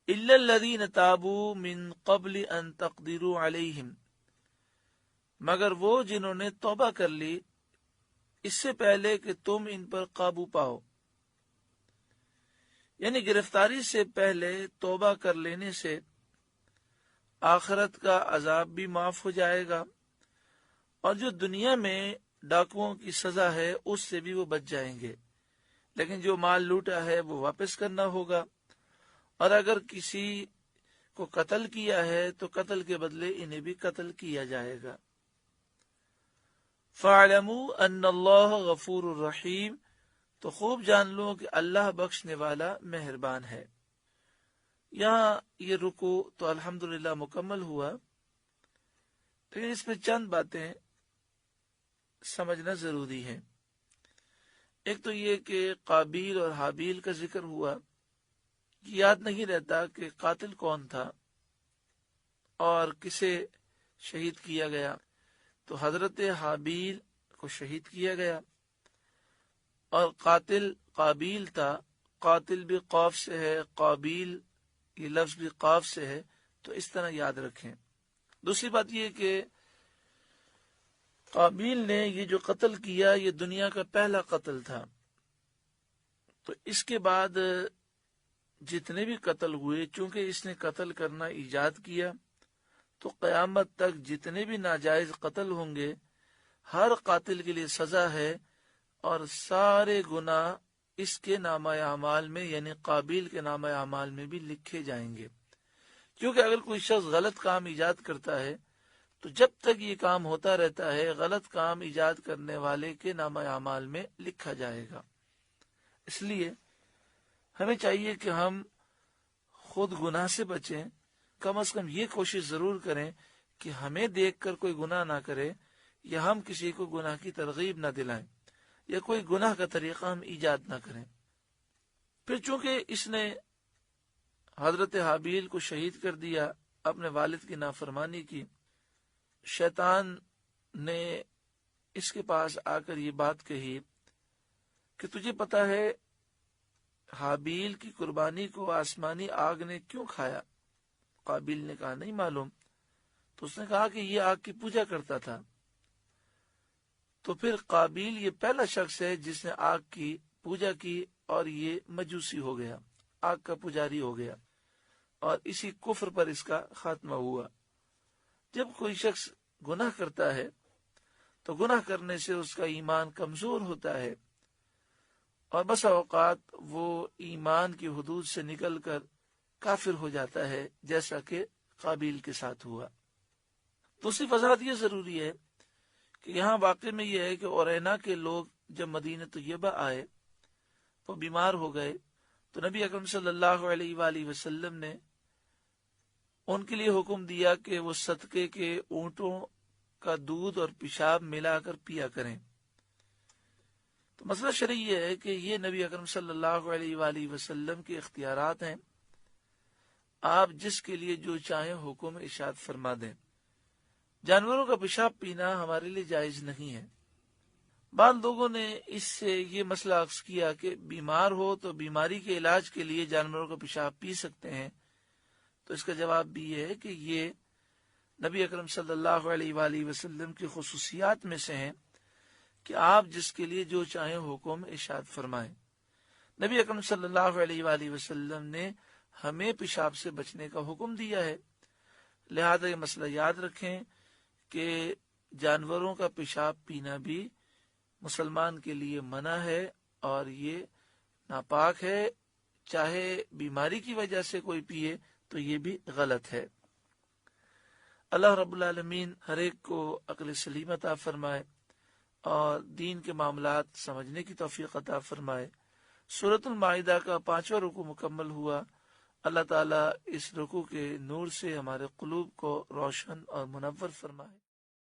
الا الذین تابوا من قبل ان تقدروا علیہم، مگر وہ جنہوں نے توبہ کر لی اس سے پہلے کہ تم ان پر قابو پاؤ، یعنی گرفتاری سے پہلے توبہ کر لینے سے آخرت کا عذاب بھی معاف ہو جائے گا، اور جو دنیا میں ڈاکوؤں کی سزا ہے اس سے بھی وہ بچ جائیں گے، لیکن جو مال لوٹا ہے وہ واپس کرنا ہوگا، اور اگر کسی کو قتل کیا ہے تو قتل کے بدلے انہیں بھی قتل کیا جائے گا۔ فَاعْلَمُوا أَنَّ اللَّهَ غَفُورٌ الرحیم، تو خوب جان لو کہ اللہ بخشنے والا مہربان ہے۔ یہاں یہ رکوع تو الحمدللہ مکمل ہوا، لیکن اس میں چند باتیں سمجھنا ضروری ہے۔ ایک تو یہ کہ قابیل اور حابیل کا ذکر ہوا، یاد نہیں رہتا کہ قاتل کون تھا اور کسے شہید کیا گیا، تو حضرت حابیل کو شہید کیا گیا، اور قاتل قابیل تھا، قاتل بھی قاف سے ہے، قابیل یہ لفظ بھی قاف سے ہے، تو اس طرح یاد رکھیں۔ دوسری بات یہ کہ قابیل نے یہ جو قتل کیا یہ دنیا کا پہلا قتل تھا، تو اس کے بعد جتنے بھی قتل ہوئے، چونکہ اس نے قتل کرنا ایجاد کیا، تو قیامت تک جتنے بھی ناجائز قتل ہوں گے ہر قاتل کے لیے سزا ہے، اور سارے گناہ اس کے نامہ اعمال میں یعنی قابیل کے نامہ اعمال میں بھی لکھے جائیں گے، کیونکہ اگر کوئی شخص غلط کام ایجاد کرتا ہے تو جب تک یہ کام ہوتا رہتا ہے غلط کام ایجاد کرنے والے کے نامہ اعمال میں لکھا جائے گا۔ اس لیے ہمیں چاہیے کہ ہم خود گناہ سے بچیں، کم از کم یہ کوشش ضرور کریں کہ ہمیں دیکھ کر کوئی گناہ نہ کرے، یا ہم کسی کو گناہ کی ترغیب نہ دلائیں، یا کوئی گناہ کا طریقہ ہم ایجاد نہ کریں۔ پھر چونکہ اس نے حضرت حابیل کو شہید کر دیا، اپنے والد کی نافرمانی کی، شیطان نے اس کے پاس آ کر یہ بات کہی کہ تجھے پتا ہے حابیل کی قربانی کو آسمانی آگ نے کیوں کھایا؟ قابیل نے کہا نہیں معلوم، تو اس نے کہا کہ یہ آگ کی پوجا کرتا تھا۔ تو پھر قابیل یہ پہلا شخص ہے جس نے آگ کی پوجا کی، اور یہ مجوسی ہو گیا، آگ کا پجاری ہو گیا، اور اسی کفر پر اس کا خاتمہ ہوا۔ جب کوئی شخص گناہ کرتا ہے تو گناہ کرنے سے اس کا ایمان کمزور ہوتا ہے، اور بسا اوقات وہ ایمان کی حدود سے نکل کر کافر ہو جاتا ہے، جیسا کہ قابیل کے ساتھ ہوا۔ دوسری وضاحت یہ ضروری ہے کہ یہاں واقع میں یہ ہے کہ اورینا کے لوگ جب مدینہ طیبہ آئے، وہ بیمار ہو گئے، تو نبی اکرم صلی اللہ علیہ وآلہ وسلم نے ان کے لیے حکم دیا کہ وہ صدقے کے اونٹوں کا دودھ اور پیشاب ملا کر پیا کریں۔ تو مسئلہ شرعی یہ ہے کہ یہ نبی اکرم صلی اللہ علیہ وآلہ وسلم کے اختیارات ہیں، آپ جس کے لیے جو چاہیں حکم ارشاد فرما دیں۔ جانوروں کا پیشاب پینا ہمارے لیے جائز نہیں ہے۔ بعض لوگوں نے اس سے یہ مسئلہ اخذ کیا کہ بیمار ہو تو بیماری کے علاج کے لیے جانوروں کا پیشاب پی سکتے ہیں، تو اس کا جواب بھی یہ ہے کہ یہ نبی اکرم صلی اللہ علیہ وآلہ وسلم کی خصوصیات میں سے ہیں کہ آپ جس کے لیے جو چاہیں حکم ارشاد فرمائیں۔ نبی اکرم صلی اللہ علیہ وآلہ وسلم نے ہمیں پیشاب سے بچنے کا حکم دیا ہے، لہذا یہ مسئلہ یاد رکھیں کہ جانوروں کا پیشاب پینا بھی مسلمان کے لیے منع ہے، اور یہ ناپاک ہے، چاہے بیماری کی وجہ سے کوئی پیے تو یہ بھی غلط ہے۔ اللہ رب العالمین ہر ایک کو عقل سلیم عطا فرمائے اور دین کے معاملات سمجھنے کی توفیق عطا فرمائے۔ سورۃ المائدہ کا 5واں رکوع مکمل ہوا۔ اللہ تعالیٰ اس رکوع کے نور سے ہمارے قلوب کو روشن اور منور فرمائے۔